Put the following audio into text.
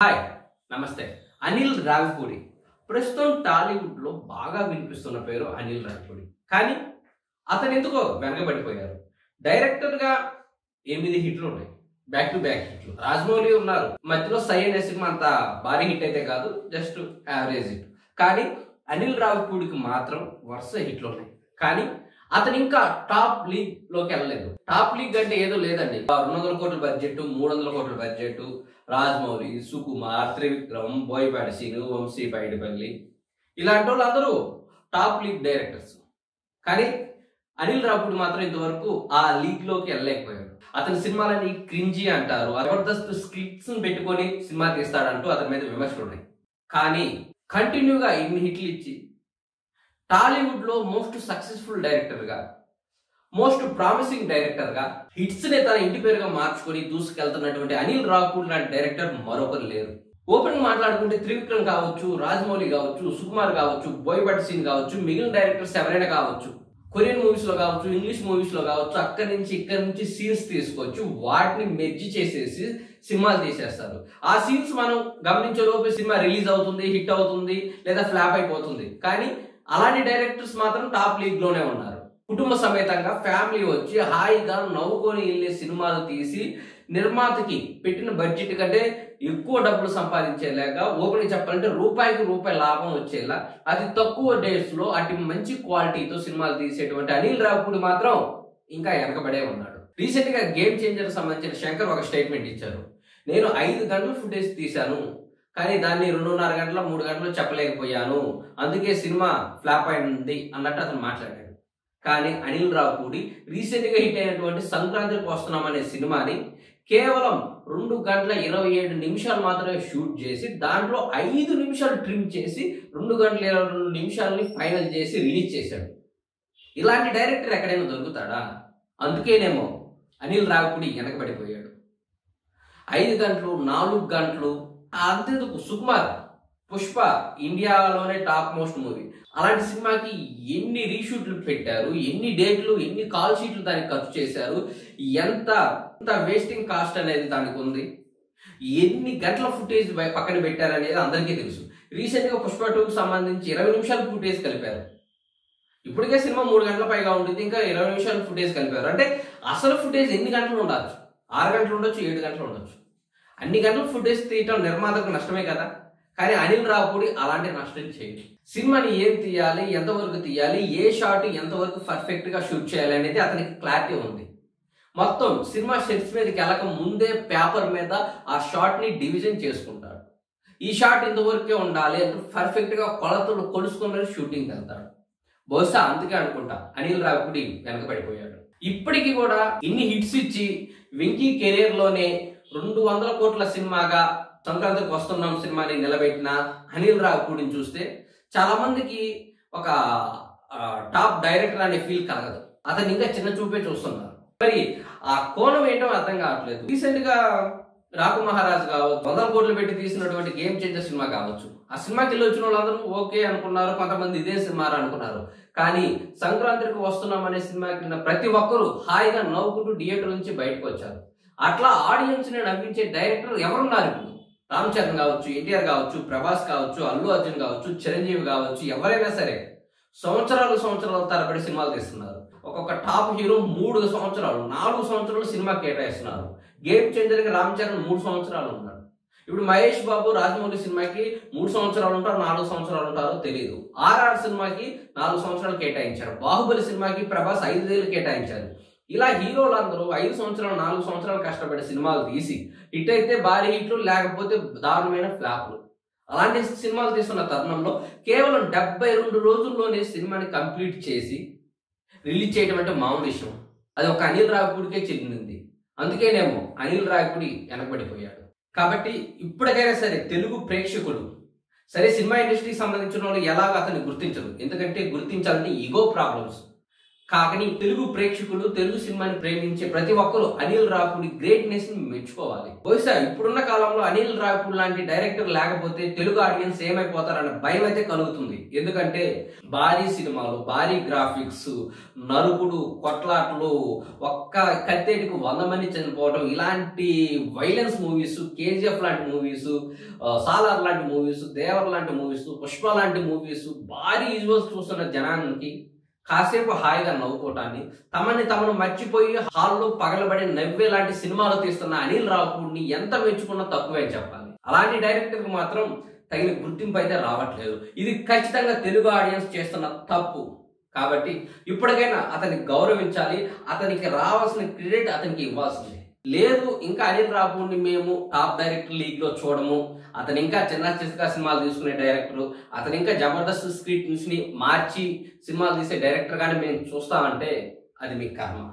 Hi నమస్తే. అనిల్ రావిపూడి ప్రస్తుతం టాలీవుడ్ లో బాగా వినిపిస్తున్న పేరు అనిల్ రావిపూడి. కానీ అతను ఎందుకో వెనకబడిపోయారు. డైరెక్టర్ గా 8 హిట్లు ఉన్నాయి, బ్యాక్ టు బ్యాక్ హిట్లు. రాజమౌళి ఉన్నారు, మధ్యలో సై అనే సినిమా అంత భారీ హిట్ అయితే కాదు, జస్ట్ యావరేజ్ హిట్. కానీ అనిల్ రావిపూడికి మాత్రం వరుస హిట్లు ఉన్నాయి. కానీ అతను ఇంకా టాప్ లీగ్ లోకి వెళ్ళలేదు. టాప్ లీగ్ అంటే ఏదో లేదండి. 200 కోట్ల బడ్జెట్, 300 కోట్ల బడ్జెట్, రాజమౌళి, సుకుమార్, త్రివిక్రమ్, బోయపాటి శ్రీను, వంశీ పైడిపల్లి ఇలాంటి వాళ్ళందరూ టాప్ లీగ్ డైరెక్టర్స్. కానీ అనిల్ రావిపూడి మాత్రం ఇంతవరకు ఆ లీగ్ లోకి వెళ్ళలేకపోయాడు. అతని సినిమాలని క్రింజీ అంటారు, జబర్దస్త్ స్క్రిప్ట్స్ పెట్టుకొని సినిమా తీస్తాడంటూ అతని మీద విమర్శలు ఉన్నాయి. కానీ కంటిన్యూగా ఇన్ని హిట్లు ఇచ్చి టాలీవుడ్ లో మోస్ట్ సక్సెస్ఫుల్ డైరెక్టర్ గా, మోస్ట్ ప్రామిసింగ్ డైరెక్టర్ గా, హిట్స్ ని తన ఇంటి పేరుగా మార్చుకొని దూసుకెళ్తున్నటువంటి అనిల్ రావిపూడి లాంటి డైరెక్టర్ మరొకరు లేరు. ఓపెన్ మాట్లాడుకుంటే త్రివిక్రమ్ కావచ్చు, రాజమౌళి కావచ్చు, సుకుమార్ కావచ్చు, బోయపాటి శ్రీను కావచ్చు, మిగిలిన డైరెక్టర్స్ ఎవరైనా కావచ్చు, కొరియన్ మూవీస్ లో కావచ్చు, ఇంగ్లీష్ మూవీస్ లో కావచ్చు, అక్కడి నుంచి సీన్స్ తీసుకొచ్చి వాటిని మెర్జి చేసేసి సినిమాలు తీసేస్తారు. ఆ సీన్స్ మనం గమనించే లోపు సినిమా రిలీజ్ అవుతుంది, హిట్ అవుతుంది, లేదా ఫ్లాప్ అయిపోతుంది. కానీ అలాంటి డైరెక్టర్స్ మాత్రం టాప్ లీగ్ లోనే ఉన్నారు. కుటుంబ సమేతంగా ఫ్యామిలీ వచ్చి హాయిగా నవ్వుకొని వెళ్ళే సినిమాలు తీసి నిర్మాతకి పెట్టిన బడ్జెట్ కంటే ఎక్కువ డబ్బులు సంపాదించేలాగా, ఓపెన్ చెప్పాలంటే రూపాయికి రూపాయి లాభం వచ్చేలా అతి తక్కువ డేట్స్ లో అతి మంచి క్వాలిటీతో సినిమాలు తీసేటువంటి అనిల్ రావిపూడి మాత్రం ఇంకా వెనకబడే ఉన్నాడు. రీసెంట్ గా గేమ్ చేంజర్ సంబంధించిన శంకర్ ఒక స్టేట్మెంట్ ఇచ్చారు. నేను 5 గంటల ఫుటేజ్ తీశాను, కానీ దాన్ని 2.5 గంటల 3 గంటలు చెప్పలేకపోయాను, అందుకే సినిమా ఫ్లాప్ అయింది అన్నట్టు అతను మాట్లాడాడు. కానీ అనిల్ రావిపూడి రీసెంట్ గా హిట్ అయినటువంటి సంక్రాంతికి వస్తున్నాం అనే సినిమాని కేవలం 2 గంటల 27 నిమిషాలు మాత్రమే షూట్ చేసి దాంట్లో 5 నిమిషాలు ట్రిమ్ చేసి 2 గంటల 22 నిమిషాలని ఫైనల్ చేసి రిలీజ్ చేశాడు. ఇలాంటి డైరెక్టర్ ఎక్కడైనా దొరుకుతాడా? అందుకేనేమో అనిల్ రావిపూడి వెనకబడిపోయాడు. 5 గంటలు 4 గంటలు అంతేందుకు సుకుమార్ పుష్ప ఇండియాలోనే టాప్ మోస్ట్ మూవీ, అలాంటి సినిమాకి ఎన్ని రీషూట్లు పెట్టారు, ఎన్ని డేట్లు, ఎన్ని కాల్ షీట్లు దానికి ఖర్చు చేశారు, ఎంత వేస్టింగ్ కాస్ట్ అనేది దానికి ఉంది, ఎన్ని గంటల ఫుటేజ్ పక్కన పెట్టారు అనేది అందరికీ తెలుసు. రీసెంట్ గా పుష్ప 2కి సంబంధించి 20 నిమిషాల ఫుటేజ్ కలిపారు. ఇప్పటికే సినిమా 3 గంటల పైగా ఉంటుంది, ఇంకా 20 నిమిషాల ఫుటేజ్ కలిపారు. అంటే అసలు ఫుటేజ్ ఎన్ని గంటలు ఉండొచ్చు? 6 గంటలు ఉండొచ్చు, 7 గంటలు ఉండొచ్చు. అన్ని గంటలు ఫుటేజ్ తీయటం నిర్మాతకు నష్టమే కదా. కానీ అనిల్ రావిపూడి అలాంటి నష్టం చేయడు. సినిమాని ఏం తీయాలి, ఎంతవరకు తీయాలి, ఏ షాట్ ఎంతవరకు పర్ఫెక్ట్ గా షూట్ చేయాలి అనేది అతనికి క్లారిటీ ఉంది. మొత్తం సినిమా సెట్స్ మీదకి వెళ్ళక ముందే పేపర్ మీద ఆ షాట్ ని డివిజన్ చేసుకుంటాడు. ఈ షాట్ ఇంతవరకే ఉండాలి అంటే పర్ఫెక్ట్ గా కొలతలు కొలుసుకుని షూటింగ్ వెళ్తాడు. బహుశా అందుకే అనుకుంటా అనిల్ రావిపూడి వెనకబడిపోయాడు. ఇప్పటికీ కూడా ఇన్ని హిట్స్ ఇచ్చి వెంకీ కెరీర్ లోనే 200 కోట్ల సినిమాగా సంక్రాంతికి వస్తున్నాం సినిమాని నిలబెట్టిన అనిల్ రావిపూడిని చూస్తే చాలా మందికి ఒక టాప్ డైరెక్టర్ అనే ఫీల్ కలగదు. అతను ఇంకా చిన్న చూపే చూస్తున్నారు. మరి ఆ కోణం ఏంటో అర్థం కావట్లేదు. రీసెంట్ గా రాకు మహారాజ్ కావచ్చు, 100 కోట్లు పెట్టి తీసినటువంటి గేమ్ చేంజర్ సినిమా కావచ్చు, ఆ సినిమాకి వెళ్ళి వచ్చిన వాళ్ళందరూ ఓకే అనుకున్నారు, కొంతమంది ఇదే సినిమా అనుకున్నారు. కానీ సంక్రాంతికి వస్తున్నాం అనే సినిమాకి ప్రతి ఒక్కరూ హాయిగా నవ్వుకుంటూ థియేటర్ నుంచి బయటకు వచ్చారు. అట్లా ఆడియన్స్ ని నవ్వించే డైరెక్టర్ ఎవరున్నారు ఇప్పుడు? రామ్ చరణ్ కావచ్చు, ఎన్టీఆర్ కావచ్చు, ప్రభాస్ కావచ్చు, అల్లు అర్జున్ కావచ్చు, చిరంజీవి కావచ్చు, ఎవరైనా సరే సంవత్సరాల తరబడి సినిమాలు తీస్తున్నారు. ఒక్కొక్క టాప్ హీరో 3 సంవత్సరాలు 4 సంవత్సరాలు సినిమా కేటాయిస్తున్నారు. గేమ్ చేంజర్ కి రామ్ చరణ్ 3 సంవత్సరాలు ఉన్నాడు. ఇప్పుడు మహేష్ బాబు రాజమౌళి సినిమాకి 3 సంవత్సరాలు ఉంటారు, 4 సంవత్సరాలు ఉంటారో తెలియదు. ఆర్ఆర్ సినిమాకి 4 సంవత్సరాలు కేటాయించారు. బాహుబలి సినిమాకి ప్రభాస్ 5 ఏళ్ళు కేటాయించారు. ఇలా హీరోలందరూ 5 సంవత్సరాలు 4 సంవత్సరాలు కష్టపడి సినిమాలు తీసి హిట్ అయితే భారీ హిట్లు, లేకపోతే దారుణమైన ఫ్లాప్లు, అలాంటి సినిమాలు తీస్తున్న తరుణంలో కేవలం 72 రోజుల్లోనే సినిమాని కంప్లీట్ చేసి రిలీజ్ చేయడం అంటే మామూలు విషయం. అది ఒక అనిల్ రావిపూడికే చెందింది. అందుకేనేమో అనిల్ రావిపూడి వెనకబడిపోయాడు. కాబట్టి ఇప్పటికైనా సరే తెలుగు ప్రేక్షకులు సరే సినిమా ఇండస్ట్రీకి సంబంధించిన వాళ్ళు ఎలాగ అతన్ని గుర్తించరు. ఎందుకంటే గుర్తించాలంటే ఈగో ప్రాబ్లమ్స్. కాకని తెలుగు ప్రేక్షకులు తెలుగు సినిమాని ప్రేమించే ప్రతి ఒక్కరు అనిల్ రావిపూడి గ్రేట్నెస్ ని మెచ్చుకోవాలి. బహుశా ఇప్పుడున్న కాలంలో అనిల్ రావిపూడి లాంటి డైరెక్టర్ లేకపోతే తెలుగు ఆడియన్స్ ఏమైపోతారన్న భయం అయితే కలుగుతుంది. ఎందుకంటే భారీ సినిమాలు, భారీ గ్రాఫిక్స్, నరుకుడు, కొట్లాట్లు, ఒక్క కత్తేటికి 100 మంది చనిపోవడం, ఇలాంటి వైలెన్స్ మూవీస్, కేజీఎఫ్ లాంటి మూవీస్, సాలార్ లాంటి మూవీస్, దేవర్ లాంటి మూవీస్, పుష్ప లాంటి మూవీస్, భారీ విజువల్స్ చూస్తున్న జనానికి కాసేపు హాయిగా నవ్వుకోవటాన్ని, తమను మర్చిపోయి హాల్లో పగలబడి నవ్వే లాంటి సినిమాలు తీస్తున్న అనిల్ రావిపూడిని ఎంత మెచ్చుకున్నా తక్కువే చెప్పాలి. అలాంటి డైరెక్టర్కి మాత్రం తగిన గుర్తింపు అయితే రావట్లేదు. ఇది ఖచ్చితంగా తెలుగు ఆడియన్స్ చేస్తున్న తప్పు. కాబట్టి ఇప్పటికైనా అతన్ని గౌరవించాలి. అతనికి రావాల్సిన క్రెడిట్ అతనికి ఇవ్వాల్సింది. లేదు ఇంకా అనిల్ రావిపూడిని మేము టాప్ డైరెక్టర్ లీగ్ లో చూడము, అతను ఇంకా చిన్న చిన్న సినిమాలు తీసుకునే డైరెక్టర్, అతను ఇంకా జబర్దస్త్ స్క్రిప్ట్స్ ని మార్చి సినిమాలు తీసే డైరెక్టర్ గానే మేము చూస్తామంటే అది మీ కర్మ.